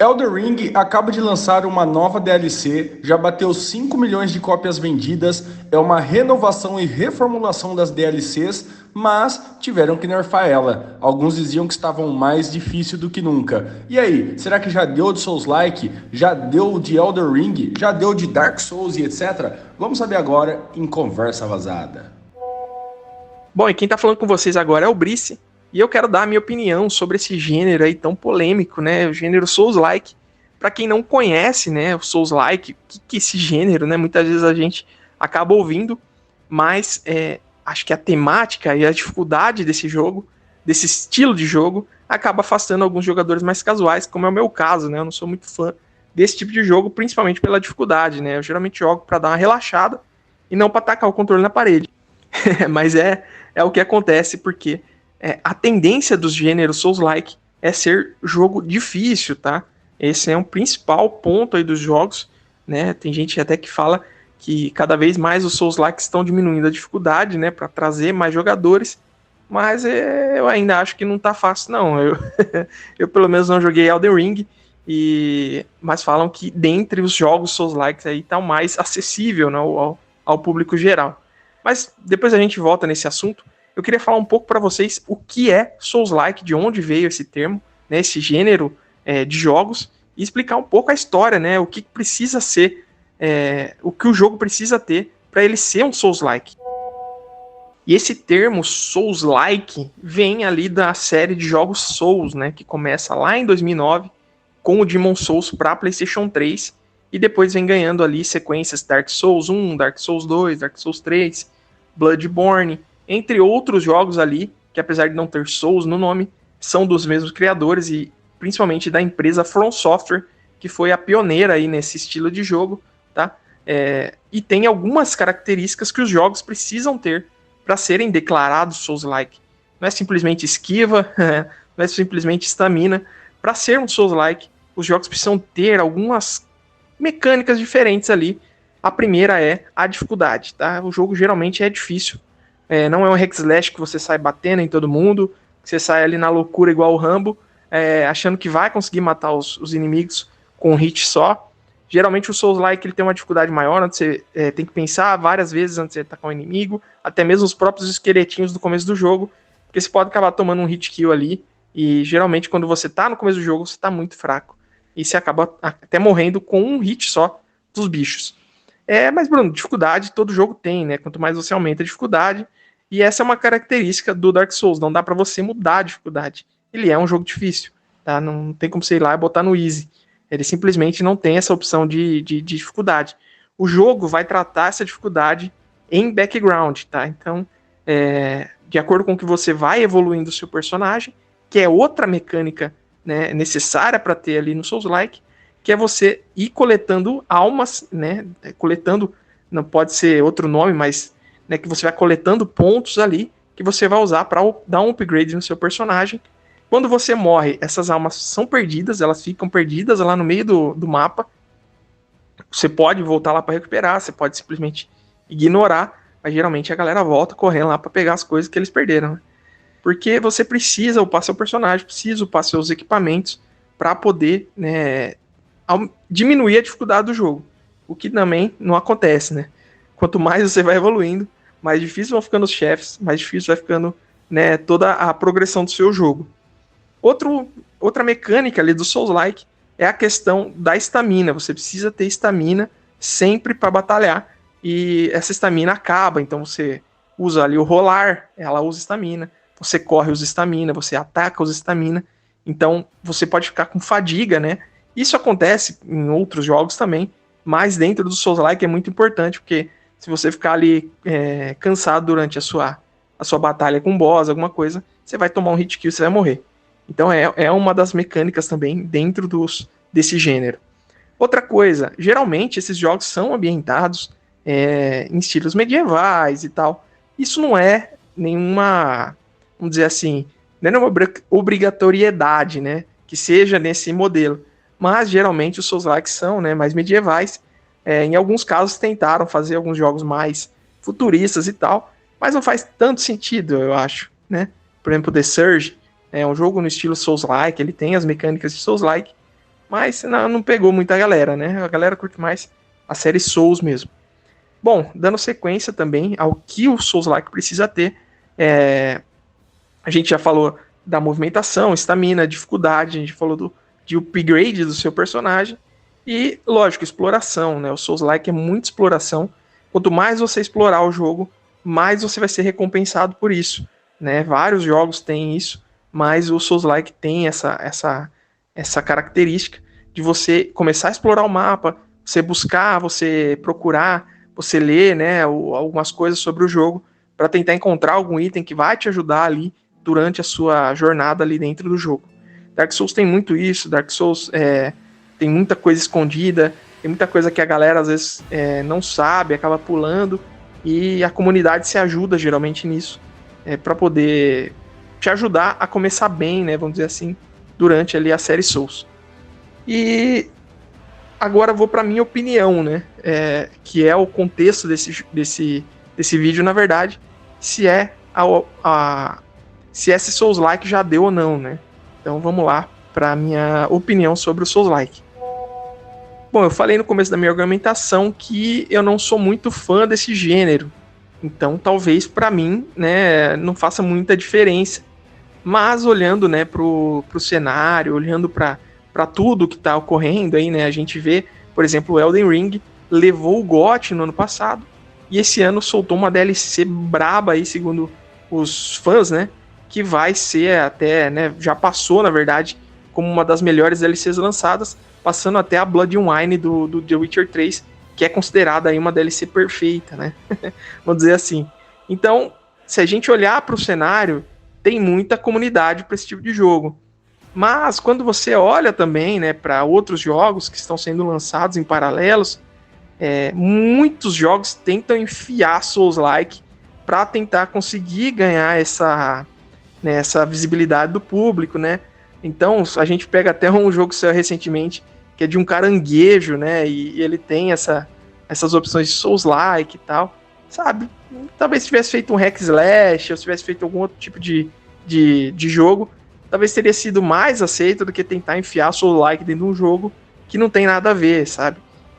Elden Ring acaba de lançar uma nova DLC, já bateu 5 milhões de cópias vendidas, é uma renovação e reformulação das DLCs, mas tiveram que nerfar ela. Alguns diziam que estavam mais difícil do que nunca. E aí, será que já deu de Souls-like? Já deu de Elden Ring? Já deu de Dark Souls e etc? Vamos saber agora em Conversa Vazada. Bom, e quem tá falando com vocês agora é o Brice, e eu quero dar a minha opinião sobre esse gênero aí tão polêmico, né, o gênero Souls-like. Pra quem não conhece, né, o Souls-like, o que é esse gênero, né, muitas vezes a gente acaba ouvindo, mas acho que a temática e a dificuldade desse jogo, desse estilo de jogo, acaba afastando alguns jogadores mais casuais, como é o meu caso, né, eu não sou muito fã desse tipo de jogo, principalmente pela dificuldade, né, eu geralmente jogo pra dar uma relaxada e não pra tacar o controle na parede. Mas é o que acontece, porque a tendência dos gêneros Souls-like é ser jogo difícil, tá? Esse é um principal ponto aí dos jogos, né? Tem gente até que fala que cada vez mais os Souls-like estão diminuindo a dificuldade, né? Para trazer mais jogadores, mas eu ainda acho que não tá fácil, não. Eu pelo menos não joguei Elden Ring, mas falam que dentre os jogos Souls-like aí tá o mais acessível, né, ao público geral. Mas depois a gente volta nesse assunto. Eu queria falar um pouco para vocês o que é Souls-like, de onde veio esse termo, né, esse gênero de jogos, e explicar um pouco a história, né, o que precisa ser, o que o jogo precisa ter para ele ser um Souls-like. E esse termo Souls-like vem ali da série de jogos Souls, né, que começa lá em 2009 com o Demon Souls para PlayStation 3 e depois vem ganhando ali sequências Dark Souls 1, Dark Souls 2, Dark Souls 3, Bloodborne, entre outros jogos ali, que apesar de não ter Souls no nome, são dos mesmos criadores e principalmente da empresa From Software, que foi a pioneira aí nesse estilo de jogo, tá? E tem algumas características que os jogos precisam ter para serem declarados Souls-like. Não é simplesmente esquiva, não é simplesmente estamina. Para ser um Souls-like, os jogos precisam ter algumas mecânicas diferentes ali. A primeira é a dificuldade, tá? O jogo geralmente é difícil. Não é um hack slash que você sai batendo em todo mundo, que você sai ali na loucura igual o Rambo, achando que vai conseguir matar os inimigos com um hit só. Geralmente o Souls-like ele tem uma dificuldade maior, onde você tem que pensar várias vezes antes de atacar um inimigo, até mesmo os próprios esqueletinhos do começo do jogo, porque você pode acabar tomando um hit kill ali, e geralmente quando você tá no começo do jogo, você tá muito fraco, e você acaba até morrendo com um hit só dos bichos. Mas Bruno, dificuldade todo jogo tem, né? Quanto mais você aumenta a dificuldade, e essa é uma característica do Dark Souls, não dá pra você mudar a dificuldade. Ele é um jogo difícil, tá? Não tem como você ir lá e botar no easy. Ele simplesmente não tem essa opção de dificuldade. O jogo vai tratar essa dificuldade em background, tá? Então, de acordo com que você vai evoluindo o seu personagem, que é outra mecânica, né, necessária para ter ali no Souls-like, que é você ir coletando almas, né? Coletando, não pode ser outro nome, mas né, que você vai coletando pontos ali que você vai usar para dar um upgrade no seu personagem. Quando você morre, essas almas são perdidas, elas ficam perdidas lá no meio do mapa. Você pode voltar lá para recuperar, você pode simplesmente ignorar, mas geralmente a galera volta correndo lá para pegar as coisas que eles perderam. Né? Porque você precisa upar seu personagem, precisa upar seus equipamentos para poder né, diminuir a dificuldade do jogo. O que também não acontece, né? Quanto mais você vai evoluindo, mais difícil vão ficando os chefes, mais difícil vai ficando né, toda a progressão do seu jogo. Outra mecânica ali do Souls-like é a questão da estamina. Você precisa ter estamina sempre para batalhar. E essa estamina acaba, então você usa ali o rolar, ela usa estamina. Você corre, usa estamina, você ataca, usa estamina. Então você pode ficar com fadiga, né? Isso acontece em outros jogos também, mas dentro do Souls-like é muito importante, porque se você ficar ali cansado durante a sua batalha com um boss, alguma coisa, você vai tomar um hit kill, você vai morrer. Então é uma das mecânicas também dentro desse gênero. Outra coisa, geralmente esses jogos são ambientados em estilos medievais e tal. Isso não é nenhuma, vamos dizer assim, não é uma obrigatoriedade, né, que seja nesse modelo. Mas geralmente os Souls-like são né, mais medievais. Em alguns casos tentaram fazer alguns jogos mais futuristas e tal, mas não faz tanto sentido, eu acho. Né? Por exemplo, The Surge é um jogo no estilo Souls-like, ele tem as mecânicas de Souls-like, mas não pegou muita galera, né? A galera curte mais a série Souls mesmo. Bom, dando sequência também ao que o Souls-like precisa ter, a gente já falou da movimentação, estamina, dificuldade, a gente falou de upgrade do seu personagem e, lógico, exploração, né? O Souls-like é muita exploração. Quanto mais você explorar o jogo, mais você vai ser recompensado por isso, né? Vários jogos têm isso, mas o Souls-like tem essa característica de você começar a explorar o mapa, você buscar, você procurar, você ler, né, algumas coisas sobre o jogo para tentar encontrar algum item que vai te ajudar ali durante a sua jornada ali dentro do jogo. Dark Souls tem muito isso, Dark Souls tem muita coisa escondida, tem muita coisa que a galera às vezes não sabe, acaba pulando, e a comunidade se ajuda geralmente nisso, para poder te ajudar a começar bem, né, vamos dizer assim, durante ali a série Souls. E agora vou para minha opinião, né, que é o contexto desse vídeo, na verdade, se esse Souls-like já deu ou não, né? Então vamos lá para minha opinião sobre o Souls-like. Bom, eu falei no começo da minha argumentação que eu não sou muito fã desse gênero, então talvez para mim, né, não faça muita diferença. Mas olhando, né, pro cenário, olhando para tudo que está ocorrendo aí, né, a gente vê, por exemplo, o Elden Ring levou o GOT no ano passado e esse ano soltou uma DLC braba aí, segundo os fãs, né, que vai ser até, né, já passou, na verdade, como uma das melhores DLCs lançadas, passando até a Blood and Wine do The Witcher 3, que é considerada aí uma DLC perfeita, né? Vamos dizer assim. Então, se a gente olhar para o cenário, tem muita comunidade para esse tipo de jogo. Mas quando você olha também, né, para outros jogos que estão sendo lançados em paralelos, muitos jogos tentam enfiar Souls-like para tentar conseguir ganhar essa visibilidade do público, né? Então, a gente pega até um jogo que saiu recentemente, que é de um caranguejo, né? E ele tem essas opções de Souls-like e tal, sabe? Talvez se tivesse feito um hack slash, ou se tivesse feito algum outro tipo de jogo, talvez teria sido mais aceito do que tentar enfiar Souls-like dentro de um jogo que não tem nada a ver, sabe?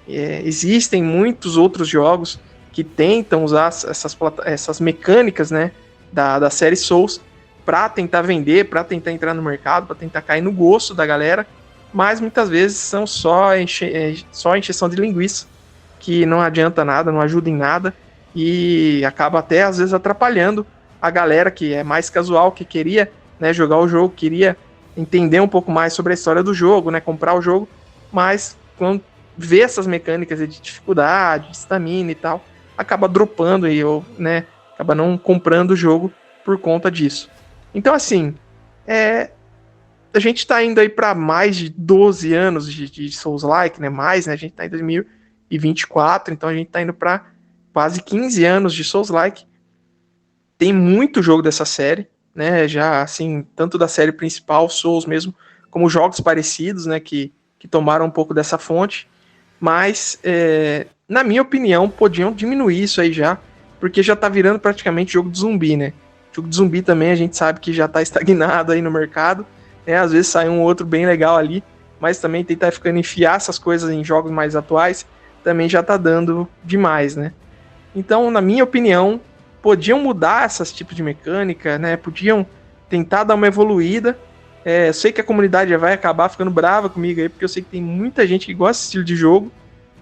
Existem muitos outros jogos que tentam usar essas mecânicas, né, da série Souls para tentar vender, para tentar entrar no mercado, para tentar cair no gosto da galera, mas muitas vezes são só encheção de linguiça, que não adianta nada, não ajuda em nada, e acaba até às vezes atrapalhando a galera que é mais casual, que queria, né, jogar o jogo, queria entender um pouco mais sobre a história do jogo, né, comprar o jogo, mas quando vê essas mecânicas de dificuldade, de estamina e tal, acaba dropando ou, né, acaba não comprando o jogo por conta disso. Então, assim, a gente tá indo aí para mais de 12 anos de Souls-like, né? Mais, né? A gente tá em 2024, então a gente tá indo para quase 15 anos de Souls-like. Tem muito jogo dessa série, né? Já, assim, tanto da série principal, Souls mesmo, como jogos parecidos, né? Que tomaram um pouco dessa fonte. Mas, na minha opinião, podiam diminuir isso aí já, porque já tá virando praticamente jogo de zumbi, né? Jogo de zumbi também a gente sabe que já tá estagnado aí no mercado, né? Às vezes sai um outro bem legal ali, mas também tentar ficando enfiar essas coisas em jogos mais atuais também já tá dando demais, né? Então, na minha opinião, podiam mudar esses tipos de mecânica, né? Podiam tentar dar uma evoluída. Eu sei que a comunidade já vai acabar ficando brava comigo aí, porque eu sei que tem muita gente que gosta desse estilo de jogo,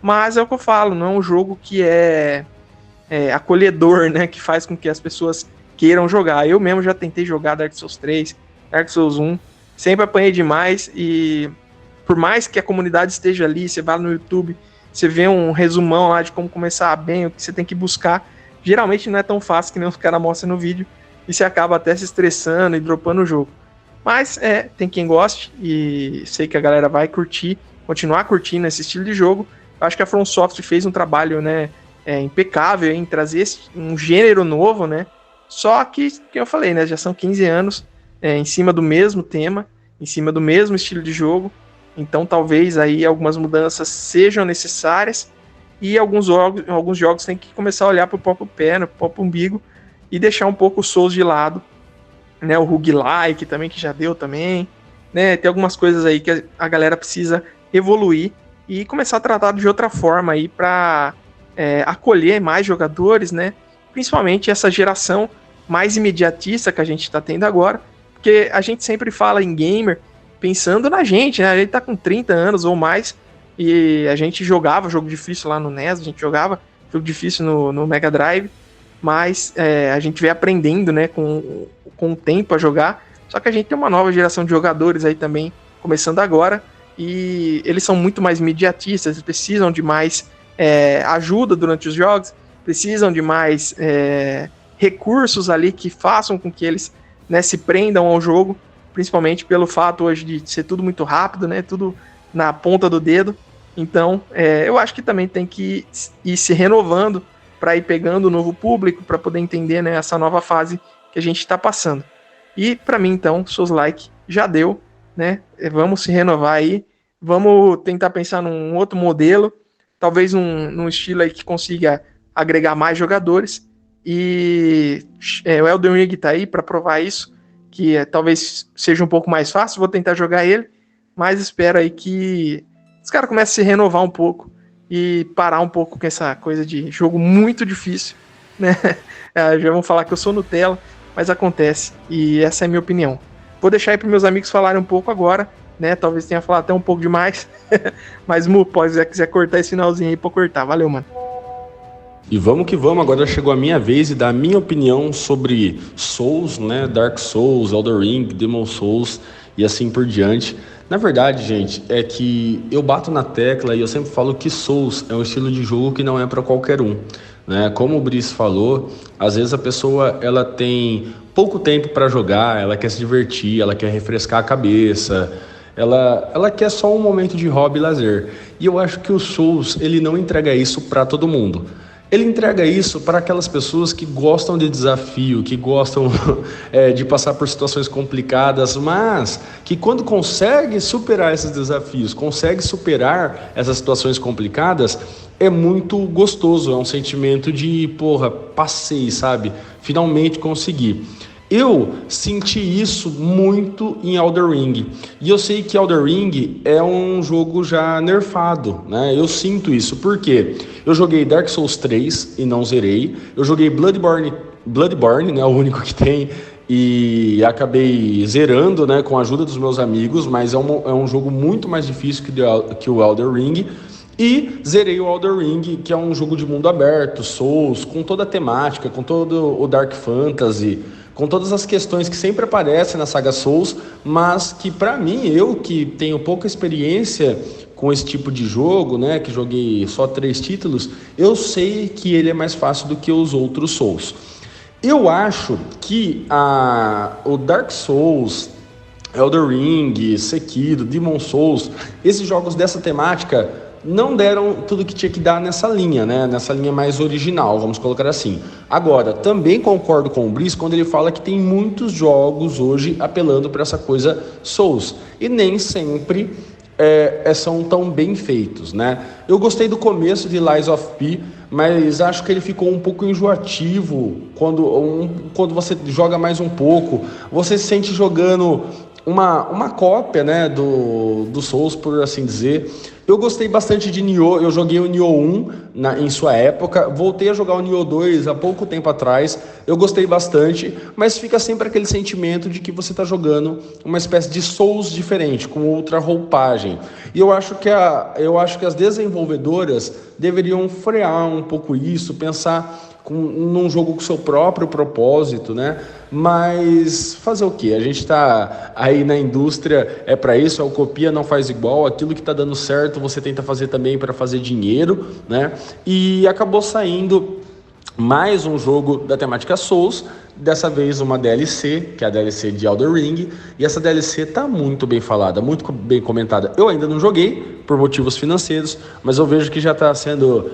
mas é o que eu falo, não é um jogo que é acolhedor, né? Que faz com que as pessoas queiram jogar. Eu mesmo já tentei jogar Dark Souls 3, Dark Souls 1, sempre apanhei demais, e por mais que a comunidade esteja ali, você vai no YouTube, você vê um resumão lá de como começar bem, o que você tem que buscar, geralmente não é tão fácil que nem os caras mostram no vídeo, e você acaba até se estressando e dropando o jogo. Mas tem quem goste, e sei que a galera vai curtir, continuar curtindo esse estilo de jogo. Eu acho que a From Software fez um trabalho, né, impecável em trazer um gênero novo, né? Só que eu falei, né, já são 15 anos em cima do mesmo tema, em cima do mesmo estilo de jogo, então talvez aí algumas mudanças sejam necessárias, e alguns jogos têm que começar a olhar para o próprio pé, no próprio umbigo, e deixar um pouco o Souls de lado, né, o roguelike também, que já deu também, né, tem algumas coisas aí que a galera precisa evoluir e começar a tratar de outra forma aí para acolher mais jogadores, né? Principalmente essa geração mais imediatista que a gente está tendo agora, porque a gente sempre fala em gamer pensando na gente, né? A gente tá com 30 anos ou mais e a gente jogava jogo difícil lá no NES, a gente jogava jogo difícil no Mega Drive, mas a gente vem aprendendo, né, com o tempo a jogar. Só que a gente tem uma nova geração de jogadores aí também, começando agora, e eles são muito mais imediatistas, eles precisam de mais ajuda durante os jogos, precisam de mais recursos ali que façam com que eles, né, se prendam ao jogo, principalmente pelo fato hoje de ser tudo muito rápido, né, tudo na ponta do dedo. Então, eu acho que também tem que ir se renovando para ir pegando um novo público, para poder entender, né, essa nova fase que a gente está passando. E para mim, então, Souls-like já deu, né? Vamos se renovar aí, vamos tentar pensar num outro modelo, talvez num estilo aí que consiga agregar mais jogadores. E o Elden Ring tá aí para provar isso, que talvez seja um pouco mais fácil, vou tentar jogar ele, mas espero aí que os caras comecem a se renovar um pouco e parar um pouco com essa coisa de jogo muito difícil, né? Já vão falar que eu sou Nutella, mas acontece, e essa é a minha opinião. Vou deixar aí para meus amigos falarem um pouco agora, né? Talvez tenha falado até um pouco demais, mas Mu, se quiser cortar esse finalzinho aí, pode cortar. Valeu, mano. E vamos que vamos, agora chegou a minha vez de dar a minha opinião sobre Souls, né? Dark Souls, Elden Ring, Demon Souls e assim por diante. Na verdade, gente, é que eu bato na tecla e eu sempre falo que Souls é um estilo de jogo que não é para qualquer um, né? Como o Brice falou, às vezes a pessoa ela tem pouco tempo para jogar, ela quer se divertir, ela quer refrescar a cabeça, ela quer só um momento de hobby e lazer. E eu acho que o Souls ele não entrega isso para todo mundo. Ele entrega isso para aquelas pessoas que gostam de desafio, que gostam de passar por situações complicadas, mas que quando consegue superar esses desafios, consegue superar essas situações complicadas, é muito gostoso, é um sentimento de, porra, passei, sabe? Finalmente consegui. Eu senti isso muito em Elden Ring, e eu sei que Elden Ring é um jogo já nerfado, né? Eu sinto isso, porque eu joguei Dark Souls 3 e não zerei, eu joguei Bloodborne, né, o único que tem, e acabei zerando, né, com a ajuda dos meus amigos, mas é um jogo muito mais difícil que o Elden Ring. E zerei o Elden Ring, que é um jogo de mundo aberto, Souls, com toda a temática, com todo o Dark Fantasy, com todas as questões que sempre aparecem na saga Souls, mas que para mim, eu que tenho pouca experiência com esse tipo de jogo, né, que joguei só 3 títulos, eu sei que ele é mais fácil do que os outros Souls. Eu acho que o Dark Souls, Elden Ring, Sekiro, Demon Souls, esses jogos dessa temática não deram tudo que tinha que dar nessa linha, né? Nessa linha mais original, vamos colocar assim. Agora, também concordo com o Brice quando ele fala que tem muitos jogos hoje apelando para essa coisa Souls, e nem sempre são tão bem feitos, né? Eu gostei do começo de Lies of P, mas acho que ele ficou um pouco enjoativo quando você joga mais um pouco. Você se sente jogando uma cópia, né, do Souls, por assim dizer. Eu gostei bastante de Nioh, eu joguei o Nioh 1 em sua época, voltei a jogar o Nioh 2 há pouco tempo atrás, eu gostei bastante, mas fica sempre aquele sentimento de que você está jogando uma espécie de Souls diferente, com outra roupagem. E eu acho que as desenvolvedoras deveriam frear um pouco isso, pensar num jogo com seu próprio propósito, né? Mas fazer o quê? A gente tá aí na indústria, é para isso, o copia não faz igual, aquilo que tá dando certo você tenta fazer também para fazer dinheiro, né? E acabou saindo mais um jogo da temática Souls, dessa vez uma DLC, que é a DLC de Elden Ring, e essa DLC tá muito bem falada, muito bem comentada. Eu ainda não joguei, por motivos financeiros, mas eu vejo que já está sendo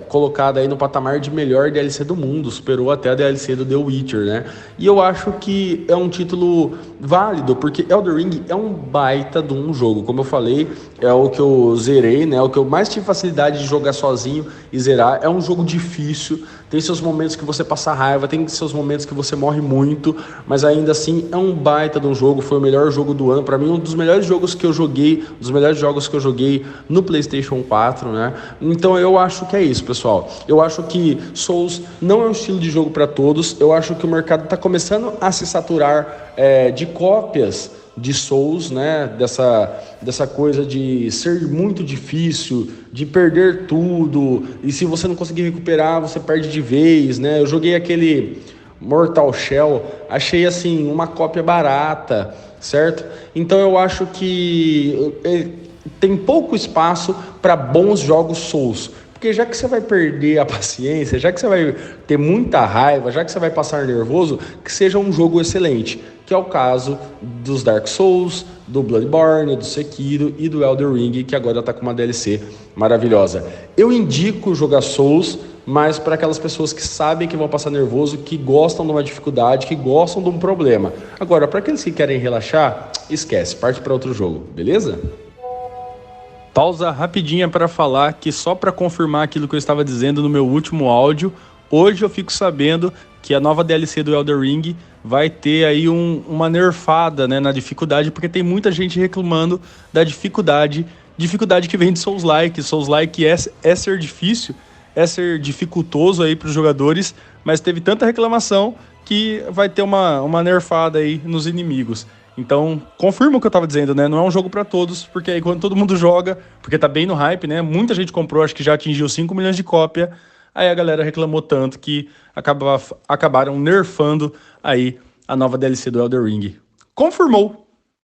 colocada aí no patamar de melhor DLC do mundo, superou até a DLC do The Witcher, né? E eu acho que é um título válido, porque Elden Ring é um baita de um jogo, como eu falei, é o que eu zerei, né? O que eu mais tive facilidade de jogar sozinho e zerar. É um jogo difícil, tem seus momentos que você passa raiva, tem seus momentos momentos que você morre muito, mas ainda assim é um baita de um jogo, foi o melhor jogo do ano, para mim um dos melhores jogos que eu joguei, um dos melhores jogos que eu joguei no PlayStation 4, né? Então eu acho que é isso, pessoal. Eu acho que Souls não é um estilo de jogo para todos, eu acho que o mercado está começando a se saturar de cópias de Souls, né? Dessa coisa de ser muito difícil, de perder tudo, e se você não conseguir recuperar, você perde de vez, né? Eu joguei aquele Mortal Shell, achei assim uma cópia barata, certo? Então eu acho que tem pouco espaço para bons jogos Souls. Porque já que você vai perder a paciência, já que você vai ter muita raiva, já que você vai passar nervoso, que seja um jogo excelente, que é o caso dos Dark Souls, do Bloodborne, do Sekiro e do Elden Ring, que agora está com uma DLC maravilhosa. Eu indico jogar Souls, mas para aquelas pessoas que sabem que vão passar nervoso, que gostam de uma dificuldade, que gostam de um problema. Agora, para aqueles que querem relaxar, esquece, parte para outro jogo, beleza? Pausa rapidinha para falar que só para confirmar aquilo que eu estava dizendo no meu último áudio, hoje eu fico sabendo que a nova DLC do Elden Ring vai ter aí uma nerfada, né, na dificuldade, porque tem muita gente reclamando da dificuldade que vem de Souls-like. Souls-like é ser difícil, é ser dificultoso aí para os jogadores, mas teve tanta reclamação que vai ter uma nerfada aí nos inimigos. Então, confirma o que eu tava dizendo, né? Não é um jogo pra todos, porque aí quando todo mundo joga, porque tá bem no hype, né? Muita gente comprou, acho que já atingiu 5 milhões de cópia. Aí a galera reclamou tanto que acabaram nerfando aí a nova DLC do Elden Ring. Confirmou!